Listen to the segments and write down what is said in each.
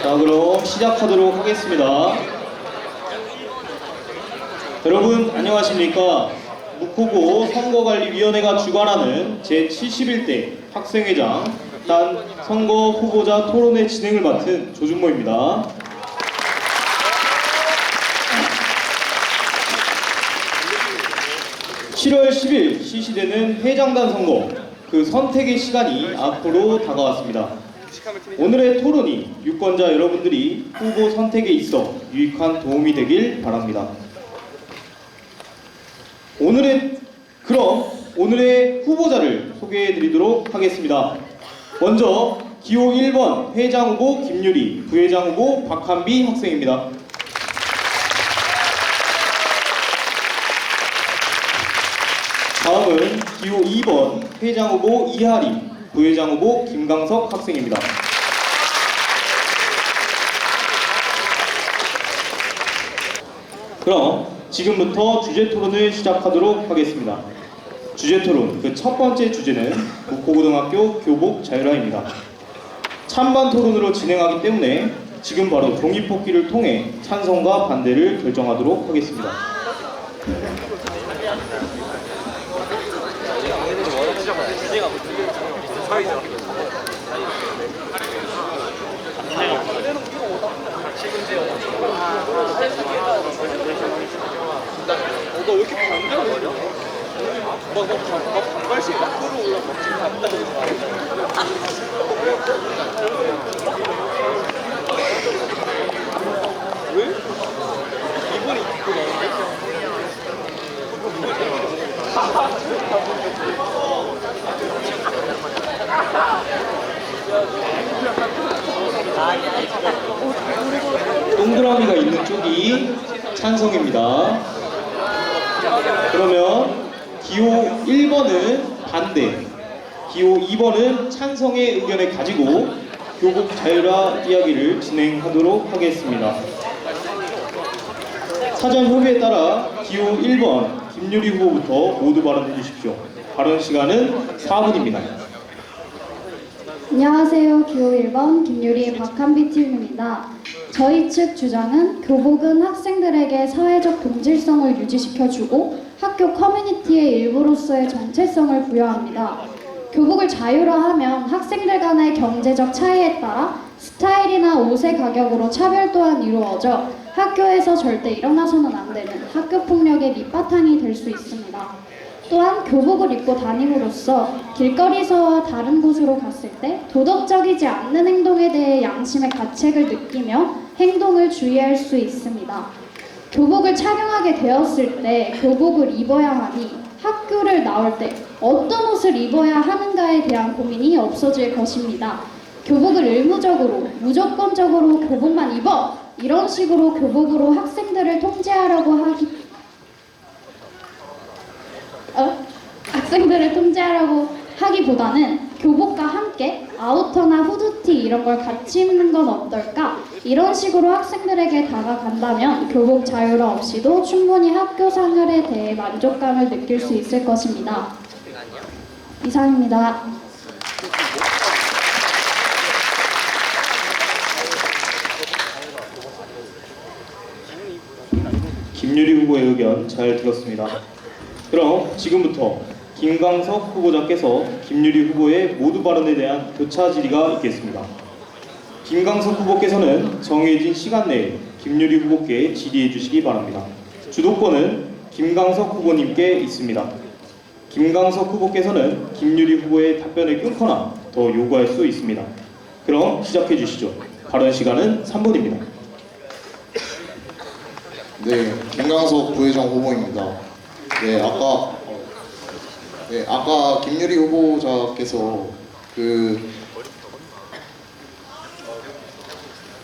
자, 그럼 시작하도록 하겠습니다. 여러분 안녕하십니까? 묵호고 선거관리위원회가 주관하는 제71대 학생회장 단 선거 후보자 토론회 진행을 맡은 조준모입니다. (7월 10일) 실시되는 회장단 선거 그 선택의 시간이 앞으로 다가왔습니다. 오늘의 토론이 유권자 여러분들이 후보 선택에 있어 유익한 도움이 되길 바랍니다. 오늘의 후보자를 소개해 드리도록 하겠습니다. 먼저 기호 1번 회장 후보 김유리, 부회장 후보 박한비 학생입니다. 다음은 기호 2번 회장 후보 이하리, 부회장 후보 김강석 학생입니다. 그럼 지금부터 주제 토론을 시작하도록 하겠습니다. 주제 토론 그 첫 번째 주제는 묵호고등학교 교복 자율화입니다. 찬반 토론으로 진행하기 때문에 지금 바로 종이뽑기를 통해 찬성과 반대를 결정하도록 하겠습니다. 너 왜 이렇게 반대로 오냐? 반갈씩 막 끌어올라 막 지금 간다고 왜? 이번에 입고 나오는데? 동그라미가 있는 쪽이 찬성입니다. 그러면 기호 1번은 반대, 기호 2번은 찬성의 의견을 가지고 교복 자율화 이야기를 진행하도록 하겠습니다. 사전 협의에 따라 기호 1번 김유리 후보부터 모두 발언해 주십시오. 발언 시간은 4분입니다. 안녕하세요. 기호 1번 김유리 박한비 팀입니다. 저희 측 주장은 교복은 학생들에게 사회적 동질성을 유지시켜주고 학교 커뮤니티의 일부로서의 정체성을 부여합니다. 교복을 자율화하면 학생들 간의 경제적 차이에 따라 스타일이나 옷의 가격으로 차별 또한 이루어져 학교에서 절대 일어나서는 안 되는 학교폭력의 밑바탕이 될 수 있습니다. 또한 교복을 입고 다님으로써 길거리에서와 다른 곳으로 갔을 때 도덕적이지 않는 행동에 대해 양심의 가책을 느끼며 행동을 주의할 수 있습니다. 교복을 착용하게 되었을 때 교복을 입어야 하니 학교를 나올 때 어떤 옷을 입어야 하는가에 대한 고민이 없어질 것입니다. 교복을 의무적으로, 무조건적으로 교복만 입어! 이런 식으로 교복으로 학생들을 통제하라고 하기보다는 교복과 함께 아우터나 후드티 이런 걸 같이 입는 건 어떨까? 이런 식으로 학생들에게 다가간다면 교복 자율화 없이도 충분히 학교 생활에 대해 만족감을 느낄 수 있을 것입니다. 이상입니다. 김유리 후보의 의견 잘 들었습니다. 그럼 지금부터 김강석 후보자께서 김유리 후보의 모두 발언에 대한 교차 질의가 있겠습니다. 김강석 후보께서는 정해진 시간 내에 김유리 후보께 질의해 주시기 바랍니다. 주도권은 김강석 후보님께 있습니다. 김강석 후보께서는 김유리 후보의 답변을 끊거나 더 요구할 수 있습니다. 그럼 시작해 주시죠. 발언 시간은 3분입니다. 네, 김강석 부회장 후보입니다. 아까 김유리 후보자께서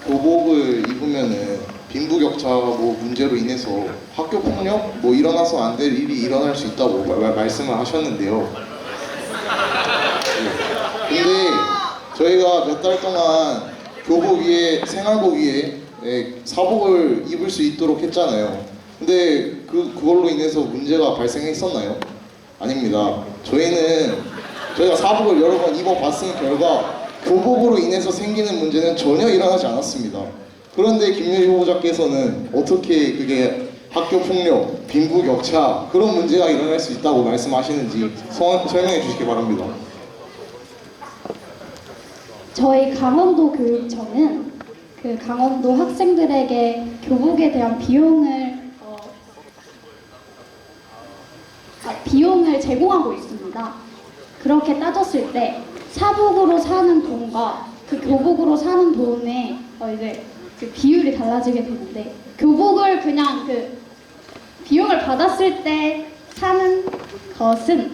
교복을 입으면은 빈부격차 문제로 인해서 학교 폭력 일어나서 안 될 일이 일어날 수 있다고 말씀을 하셨는데요. 근데 저희가 몇 달 동안 교복 위에 생활복 위에 사복을 입을 수 있도록 했잖아요. 근데 그걸로 인해서 문제가 발생했었나요? 아닙니다. 저희가 사복을 여러 번 입어봤은 결과 그 교복으로 인해서 생기는 문제는 전혀 일어나지 않았습니다. 그런데 김유리 후보자께서는 어떻게 그게 학교 폭력, 빈부격차 그런 문제가 일어날 수 있다고 말씀하시는지 설명해 주시기 바랍니다. 저희 강원도 교육청은 그 강원도 학생들에게 교복에 대한 비용을 제공하고 있습니다. 그렇게 따졌을 때 사복으로 사는 돈과 그 교복으로 사는 돈의 이제 그 비율이 달라지게 되는데, 교복을 그냥 그 비용을 받았을 때 사는 것은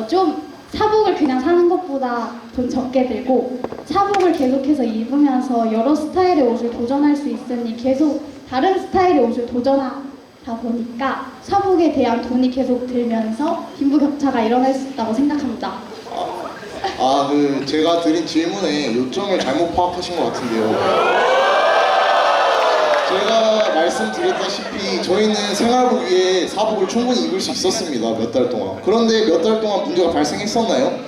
좀 사복을 그냥 사는 것보다 돈 적게 들고, 사복을 계속해서 입으면서 여러 스타일의 옷을 도전할 수 있으니 계속 다른 스타일의 옷을 도전하다 보니까 사복에 대한 돈이 계속 들면서 빈부격차가 일어날 수 있다고 생각합니다. 제가 드린 질문에 요점을 잘못 파악하신 것 같은데요. 제가 말씀드렸다시피 저희는 생활복 위에 사복을 충분히 입을 수 있었습니다. 몇 달 동안. 그런데 몇 달 동안 문제가 발생했었나요?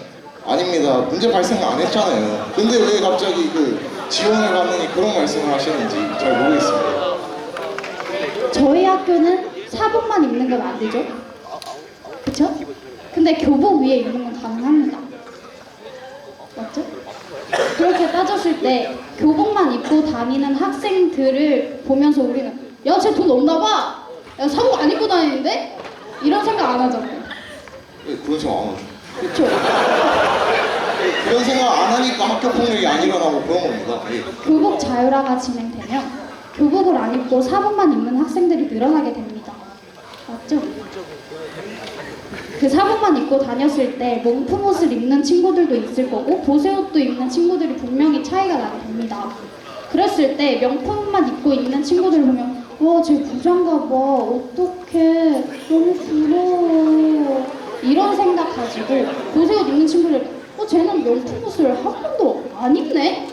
아닙니다. 문제 발생 안 했잖아요. 근데 왜 갑자기 그 지원을 받느니 그런 말씀을 하시는지 잘 모르겠습니다. 저희 학교는 사복만 입는 건 안 되죠? 그쵸? 근데 교복 위에 입는 건 가능합니다. 맞죠? 그렇게 따졌을 때 교복만 입고 다니는 학생들을 보면서 우리는 야, 쟤 돈 없나 봐! 야, 사복 안 입고 다니는데? 이런 생각 안 하잖아요. 그런 생각 안 하죠. 그쵸? 그런 생각 안 하니까 학교 폭력이 안 일어나고 그런 겁니다. 예. 교복 자율화가 진행되면 교복을 안 입고 사복만 입는 학생들이 늘어나게 됩니다. 맞죠? 그 사복만 입고 다녔을 때 명품 옷을 입는 친구들도 있을 거고 보세옷도 입는 친구들이 분명히 차이가 나게 됩니다. 그랬을 때 명품만 입고 있는 친구들 보면 와, 쟤 부자인가 봐, 어떡해, 너무 부러워, 이런 생각 가지고 보세옷 입는 친구들 쟤는 명품 옷을 한 번도 안 입네?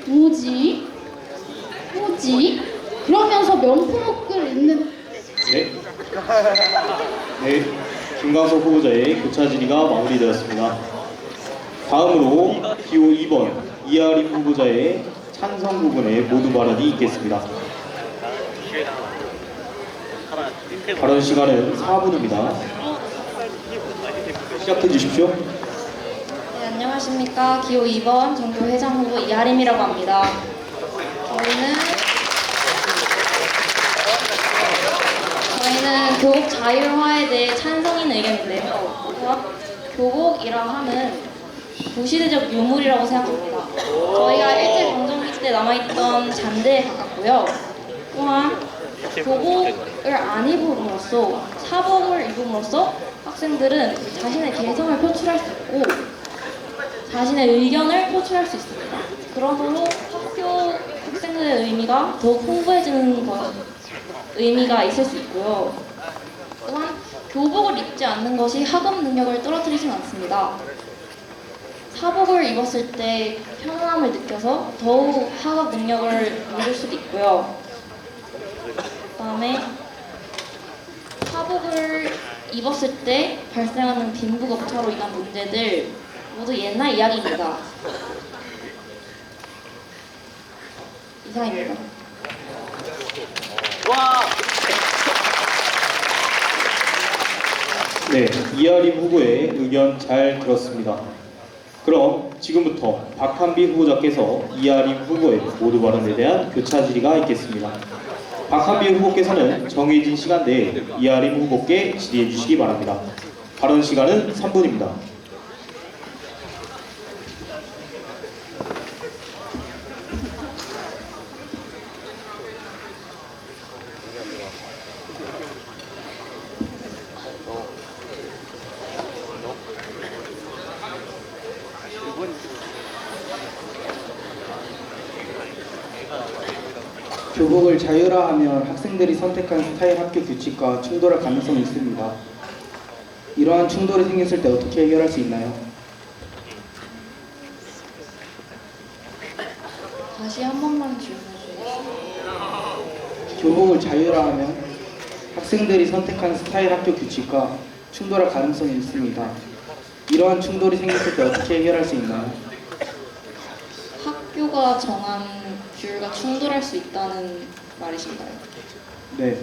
뭐지? 그러면서 명품 옷을 입는 네, 김광석 후보자의 교차 질의가 마무리되었습니다. 다음으로 기호 2번 이하림 후보자의 찬성 부분에 모두 발언이 있겠습니다. 발언 시간은 4분입니다. 시작해 주십시오. 네, 안녕하십니까. 기호 2번 전교회장 후보 이하림이라고 합니다. 저희는 교복 자율화에 대해 찬성인 의견인데요. 교복이라 함은 구시대적 유물이라고 생각합니다. 저희가 일제강점기 때 남아있던 잔재에 가깝고요. 또한 교복을 안 입음으로써, 사복을 입음으로써 학생들은 자신의 개성을 표출할 수 있고 자신의 의견을 표출할 수 있습니다. 그러므로 학교 학생들의 의미가 더욱 풍부해지는 의미가 있을 수 있고요. 또한 교복을 입지 않는 것이 학업 능력을 떨어뜨리진 않습니다. 사복을 입었을 때 편안함을 느껴서 더욱 학업 능력을 누릴 수도 있고요. 그다음에 사복을 입었을 때 발생하는 빈부격차로 인한 문제들 모두 옛날 이야기입니다. 이상입니다. 네, 이하림 후보의 의견 잘 들었습니다. 그럼 지금부터 박한비 후보자께서 이하림 후보의 모두 발언에 대한 교차 질의가 있겠습니다. 박한비 후보께서는 정해진 시간 내에 이하림 후보께 질의해 주시기 바랍니다. 발언 시간은 3분입니다. 교복을 자율화하면 학생들이 선택한 스타일 학교 규칙과 충돌할 가능성이 있습니다. 이러한 충돌이 생겼을 때 어떻게 해결할 수 있나요? 다시 한 번만 질문해 주세요. 교복을 자율화하면 학생들이 선택한 스타일 학교 규칙과 충돌할 가능성이 있습니다. 이러한 충돌이 생겼을 때 어떻게 해결할 수 있나요? 학교가 정한 규율과 충돌할 수 있다는 말이신가요? 네.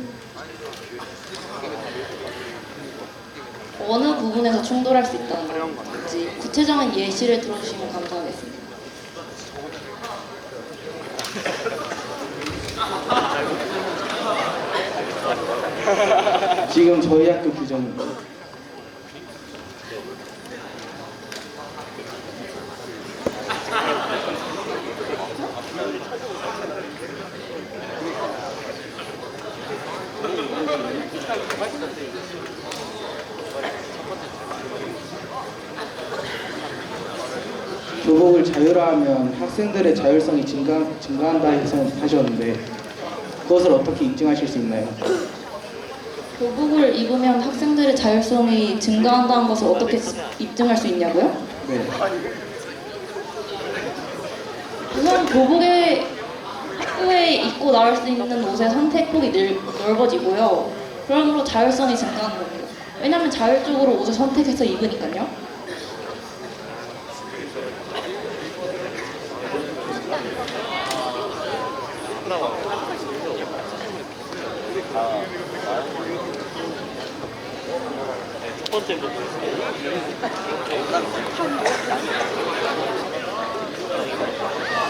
어느 부분에서 충돌할 수 있다는 건지 구체적인 예시를 들어주시면 감사하겠습니다. 지금 저희 학교 규정입니다. 교복을 자율화하면 학생들의 자율성이 증가한다 해서 하셨는데 그것을 어떻게 입증하실 수 있나요? 교복을 입으면 학생들의 자율성이 증가한다는 것을 어떻게 입증할 수 있냐고요? 네. 우선 교복에 학교에 입고 나올 수 있는 옷의 선택폭이 넓어지고요. 그러므로 자율성이 증가하는 겁니다. 왜냐하면 자율적으로 옷을 선택해서 입으니까요.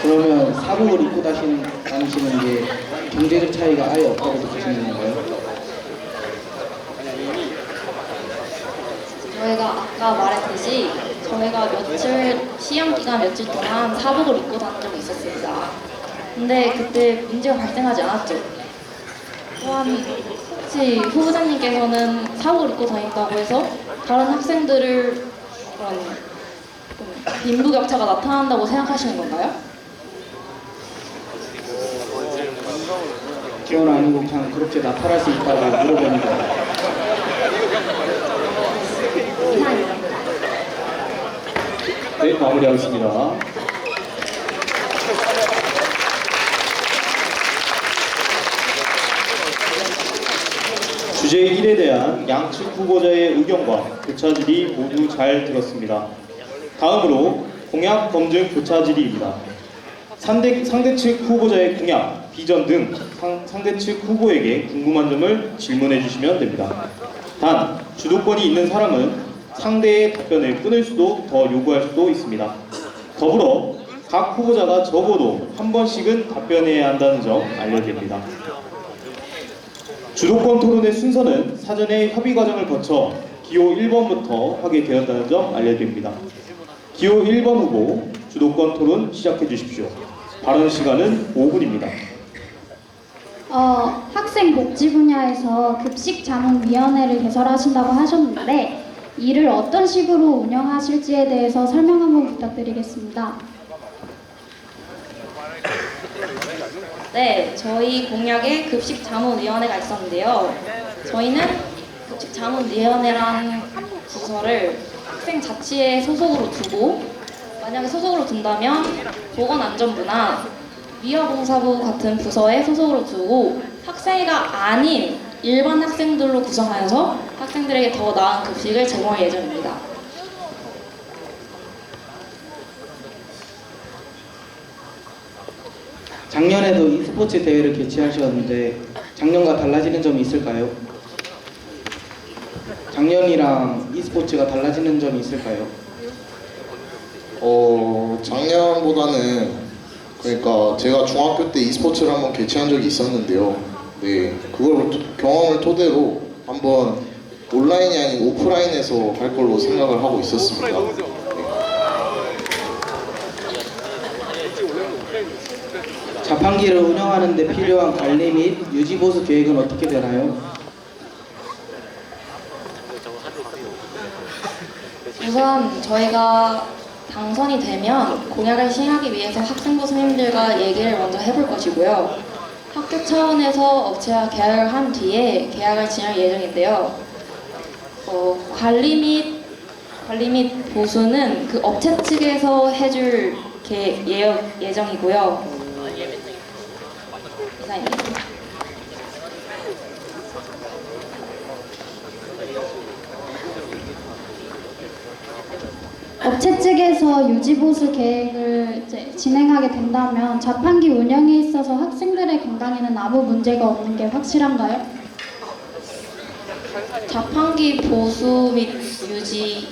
그러면 사복을 입고 다니시는 게 경제적 차이가 아예 없다고 느끼시는 건가요? 저희가 아까 말했듯이 저희가 시험 기간 며칠 동안 사복을 입고 다닌 적이 있었습니다. 근데 그때 문제가 발생하지 않았죠. 또한 혹시 후보자님께서는 사복을 입고 다닌다고 해서 다른 학생들을 그런 빈부격차가 나타난다고 생각하시는 건가요? 그건 아니고 그냥 그렇게 나타날 수 있다고 물어보는 거예요. 이상입니다. 네, 마무리하겠습니다. 주제 1에 대한 양측 후보자의 의견과 교차 질의 모두 잘 들었습니다. 다음으로 공약 검증 교차 질의입니다. 상대 측 후보자의 공약, 비전 등 상대 측 후보에게 궁금한 점을 질문해 주시면 됩니다. 단, 주도권이 있는 사람은 상대의 답변을 끊을 수도 더 요구할 수도 있습니다. 더불어 각 후보자가 적어도 한 번씩은 답변해야 한다는 점 알려드립니다. 주도권 토론의 순서는 사전에 협의 과정을 거쳐 기호 1번부터 하게 되었다는 점 알려드립니다. 기호 1번 후보 주도권 토론 시작해 주십시오. 발언 시간은 5분입니다. 학생 복지 분야에서 급식 자문위원회를 개설하신다고 하셨는데 이를 어떤 식으로 운영하실지에 대해서 설명 한번 부탁드리겠습니다. 네, 저희 공약에 급식자문위원회가 있었는데요. 저희는 급식자문위원회란 부서를 학생 자치의 소속으로 두고 만약에 소속으로 둔다면 보건안전부나 미화봉사부 같은 부서의 소속으로 두고 학생회가 아닌 일반 학생들로 구성하여서 학생들에게 더 나은 급식을 제공할 예정입니다. 작년에도 e스포츠 대회를 개최하셨는데 작년과 달라지는 점이 있을까요? 작년이랑 e스포츠가 달라지는 점이 있을까요? 작년보다는 그러니까 제가 중학교 때 e스포츠를 한번 개최한 적이 있었는데요. 네, 그걸 경험을 토대로 한번 온라인이 아닌 오프라인에서 할 걸로 생각을 하고 있었습니다. 자판기를 운영하는 데 필요한 관리 및 유지 보수 계획은 어떻게 되나요? 우선 저희가 당선이 되면 공약을 시행하기 위해서 학생부 선생님들과 얘기를 먼저 해볼 것이고요. 학교 차원에서 업체와 계약을 한 뒤에 계약을 진행할 예정인데요. 관리 및 보수는 그 업체 측에서 해줄 예정이고요. 이상입니다. 업체 측에서 유지보수 계획을 이제 진행하게 된다면 자판기 운영에 있어서 학생들의 건강에는 아무 문제가 없는 게 확실한가요? 자판기 보수 및 유지에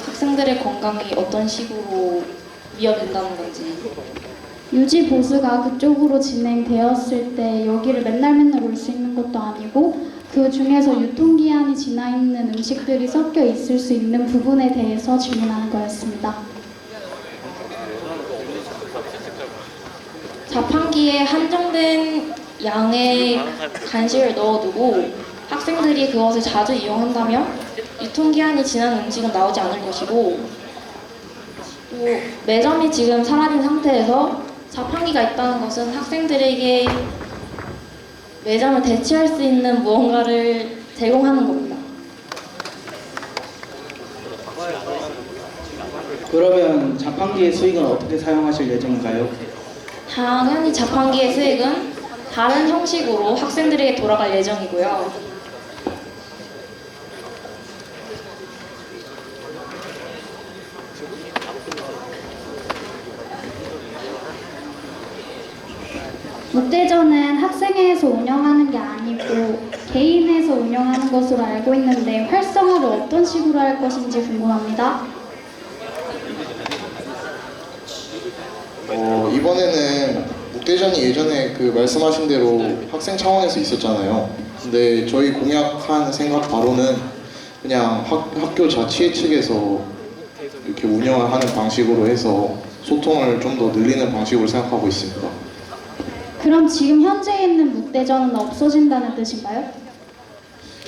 학생들의 건강이 어떤 식으로 위협된다는 건지. 유지 보수가 그쪽으로 진행되었을 때 여기를 맨날 올 수 있는 것도 아니고 그 중에서 유통기한이 지나 있는 음식들이 섞여 있을 수 있는 부분에 대해서 질문하는 거였습니다. 자판기에 한정된 양의 간식을 넣어두고 학생들이 그것을 자주 이용한다면 유통기한이 지난 음식은 나오지 않을 것이고, 또 매점이 지금 사라진 상태에서 자판기가 있다는 것은 학생들에게 매점을 대체할 수 있는 무언가를 제공하는 겁니다. 그러면 자판기의 수익은 어떻게 사용하실 예정인가요? 당연히 자판기의 수익은 다른 형식으로 학생들에게 돌아갈 예정이고요. 묵대전은 학생회에서 운영하는 게 아니고 개인에서 운영하는 것으로 알고 있는데 활성화를 어떤 식으로 할 것인지 궁금합니다. 이번에는 묵대전이 예전에 그 말씀하신 대로 학생 차원에서 있었잖아요. 근데 저희 공약한 생각 바로는 그냥 학교 자치 측에서 이렇게 운영을 하는 방식으로 해서 소통을 좀 더 늘리는 방식으로 생각하고 있습니다. 그럼 지금 현재 있는 묵대전은 없어진다는 뜻인가요?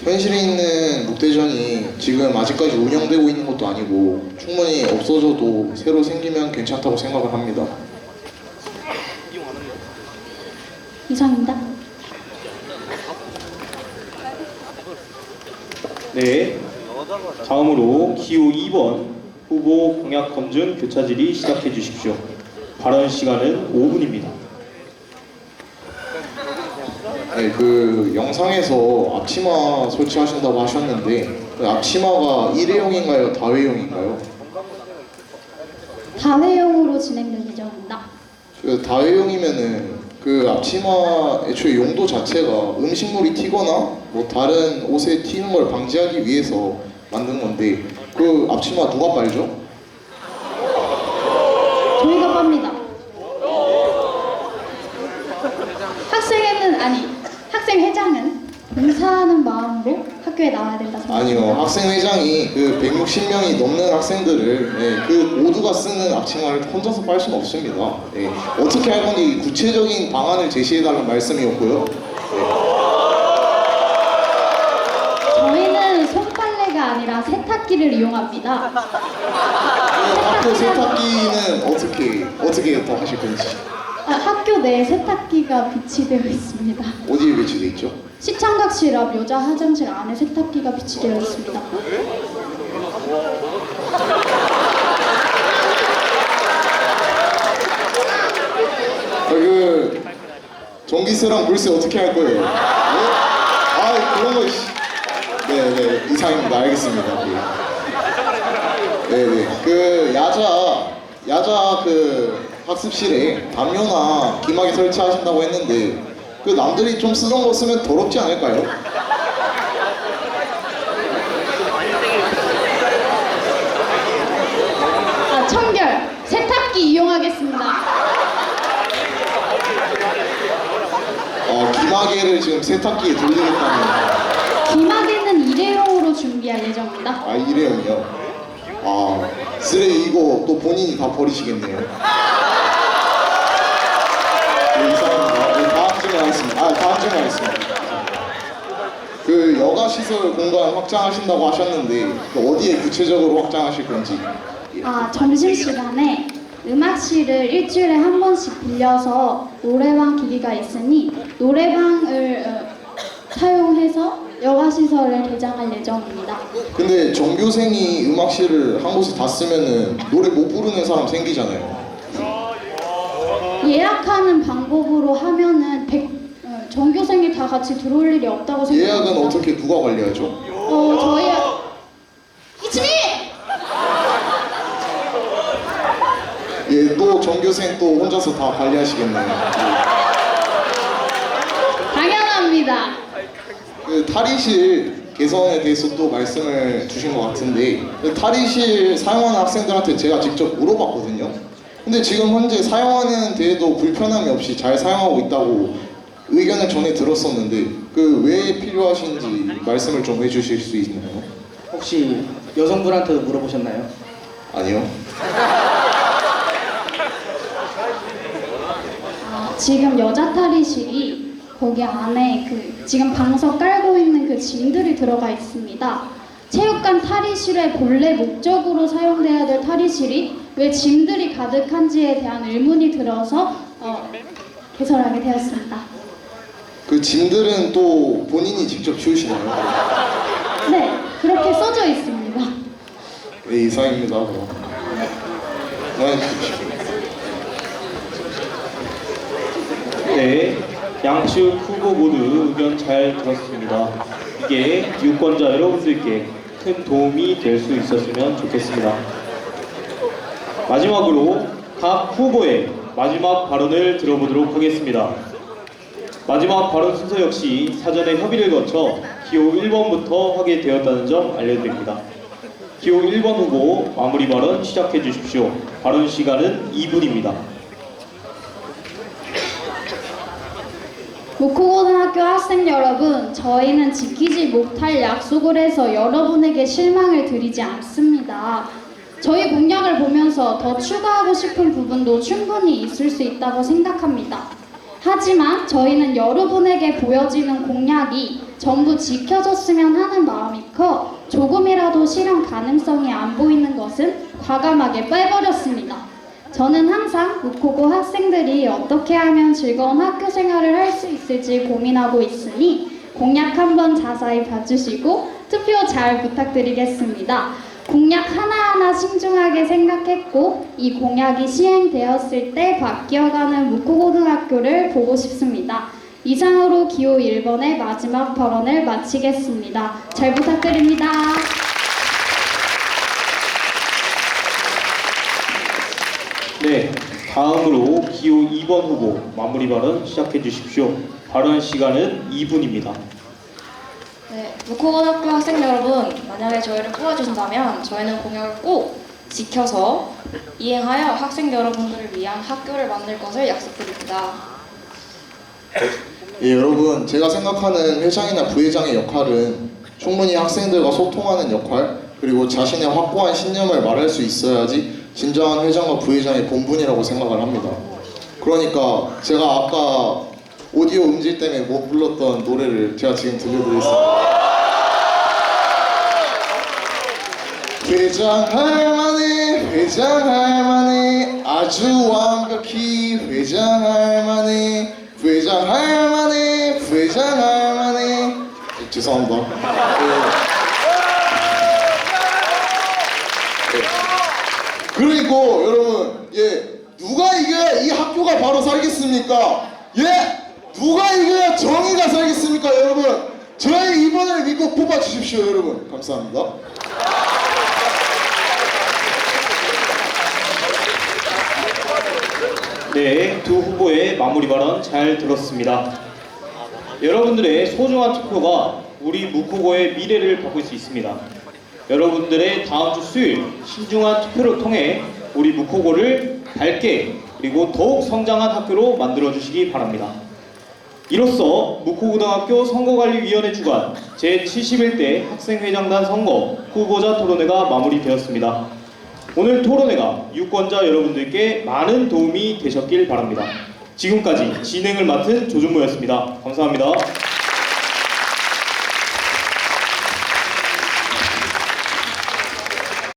현실에 있는 묵대전이 지금 아직까지 운영되고 있는 것도 아니고 충분히 없어져도 새로 생기면 괜찮다고 생각을 합니다. 이상입니다. 네, 다음으로 기호 2번 후보 공약 검증 교차 질의 시작해 주십시오. 발언 시간은 5분입니다. 네, 그 영상에서 앞치마 설치하신다고 하셨는데 그 앞치마가 일회용인가요? 다회용인가요? 다회용으로 진행될 예정입니다. 그 다회용이면은 그 앞치마 애초에 용도 자체가 음식물이 튀거나 뭐 다른 옷에 튀는 걸 방지하기 위해서 만든 건데 그 앞치마 누가 빨죠? 저희가 빱니다. 학생회장은 봉사하는 마음으로 학교에 나와야 된다 생각합니다. 아니요, 학생회장이 그 160명이 넘는 학생들을 그 모두가 쓰는 앞치마를 혼자서 빨 수는 없습니다. 어떻게 할 건지 구체적인 방안을 제시해달라는 말씀이었고요. 저희는 손빨래가 아니라 세탁기를 이용합니다. 학교 세탁기는 어떻게 더 하실 건지. 학교 내에 세탁기가 비치되어 있습니다. 어디에 배치돼 있죠? 시청각실 앞 여자 화장실 안에 세탁기가 비치되어 있습니다. 그 전기세랑 물세 어떻게 할 거예요? 네? 아 그런 거 네네 이상입니다. 알겠습니다. 네네 그 야자 그 학습실에 담요나 기막이 설치하신다고 했는데 그 남들이 좀 쓰던 거 쓰면 더럽지 않을까요? 청결 세탁기 이용하겠습니다. 기마개를 지금 세탁기에 돌리겠다는. 기마개는 일회용으로 준비할 예정입니다. 아 일회용이요? 쓰레기 이거 또 본인이 다 버리시겠네요. 네, 이상입니다. 네, 다음 질문 하겠습니다. 그 여가 시설 공간 확장하신다고 하셨는데 그 어디에 구체적으로 확장하실 건지. 점심시간에 음악실을 일주일에 한 번씩 빌려서 노래방 기기가 있으니 노래방을 사용해서 여가시설을 개장할 예정입니다. 근데 전교생이 음악실을 한 곳에 다 쓰면은 노래 못 부르는 사람 생기잖아요. 예약하는 방법으로 하면은 전교생이 다 같이 들어올 일이 없다고 생각합니다. 예약은 어떻게 누가 관리하죠? 저희 이치미! 예, 학교생 또 혼자서 다 관리하시겠네요. 당연합니다. 그 탈의실 개선에 대해서 또 말씀을 주신 것 같은데 그 탈의실 사용하는 학생들한테 제가 직접 물어봤거든요. 근데 지금 현재 사용하는 데에도 불편함이 없이 잘 사용하고 있다고 의견을 전해 들었었는데 그 왜 필요하신지 말씀을 좀 해주실 수 있나요? 혹시 여성분한테도 물어보셨나요? 아니요. 지금 여자 탈의실이 거기 안에 그 지금 방석 깔고 있는 그 짐들이 들어가 있습니다. 체육관 탈의실의 본래 목적으로 사용돼야 될 탈의실이 왜 짐들이 가득한지에 대한 의문이 들어서 개설하게 되었습니다. 그 짐들은 또 본인이 직접 치우시나요? 네, 그렇게 써져 있습니다. 네, 이상입니다. 그럼. 네. 네, 양측 후보 모두 의견 잘 들었습니다. 이게 유권자 여러분들께 큰 도움이 될 수 있었으면 좋겠습니다. 마지막으로 각 후보의 마지막 발언을 들어보도록 하겠습니다. 마지막 발언 순서 역시 사전에 협의를 거쳐 기호 1번부터 하게 되었다는 점 알려드립니다. 기호 1번 후보 마무리 발언 시작해 주십시오. 발언 시간은 2분입니다. 목호고등학교 학생 여러분, 저희는 지키지 못할 약속을 해서 여러분에게 실망을 드리지 않습니다. 저희 공약을 보면서 더 추가하고 싶은 부분도 충분히 있을 수 있다고 생각합니다. 하지만 저희는 여러분에게 보여지는 공약이 전부 지켜졌으면 하는 마음이 커 조금이라도 실현 가능성이 안 보이는 것은 과감하게 빼버렸습니다. 저는 항상 묵호고 학생들이 어떻게 하면 즐거운 학교 생활을 할 수 있을지 고민하고 있으니 공약 한번 자세히 봐주시고 투표 잘 부탁드리겠습니다. 공약 하나하나 신중하게 생각했고 이 공약이 시행되었을 때 바뀌어가는 묵호고등학교를 보고 싶습니다. 이상으로 기호 1번의 마지막 발언을 마치겠습니다. 잘 부탁드립니다. 네, 다음으로 기호 2번 후보 마무리 발언 시작해 주십시오. 발언 시간은 2분입니다. 네, 묵호고등학교 학생 여러분, 만약에 저희를 뽑아주신다면 저희는 공약을 꼭 지켜서 이행하여 학생 여러분들을 위한 학교를 만들 것을 약속드립니다. 예, 여러분, 제가 생각하는 회장이나 부회장의 역할은 충분히 학생들과 소통하는 역할, 그리고 자신의 확고한 신념을 말할 수 있어야지 진정한 회장과 부회장의 본분이라고 생각을 합니다. 그러니까 제가 아까 오디오 음질 때문에 못 불렀던 노래를 제가 지금 들려드리겠습니다. 회장할 만해, 회장할 만해, 아주 완벽히 회장할 만해, 회장할 만해, 회장할 만해. 죄송합니다. 그리고 여러분, 누가 이겨야 이 학교가 바로 살겠습니까? 누가 이겨야 정의가 살겠습니까, 여러분? 저희 2번을 믿고 뽑아주십시오, 여러분. 감사합니다. 네, 두 후보의 마무리 발언 잘 들었습니다. 여러분들의 소중한 투표가 우리 묵호고의 미래를 바꿀 수 있습니다. 여러분들의 다음 주 수요일 신중한 투표를 통해 우리 묵호고를 밝게 그리고 더욱 성장한 학교로 만들어 주시기 바랍니다. 이로써 묵호고등학교 선거관리위원회 주관 제71대 학생회장단 선거 후보자 토론회가 마무리되었습니다. 오늘 토론회가 유권자 여러분들께 많은 도움이 되셨길 바랍니다. 지금까지 진행을 맡은 조준모였습니다. 감사합니다.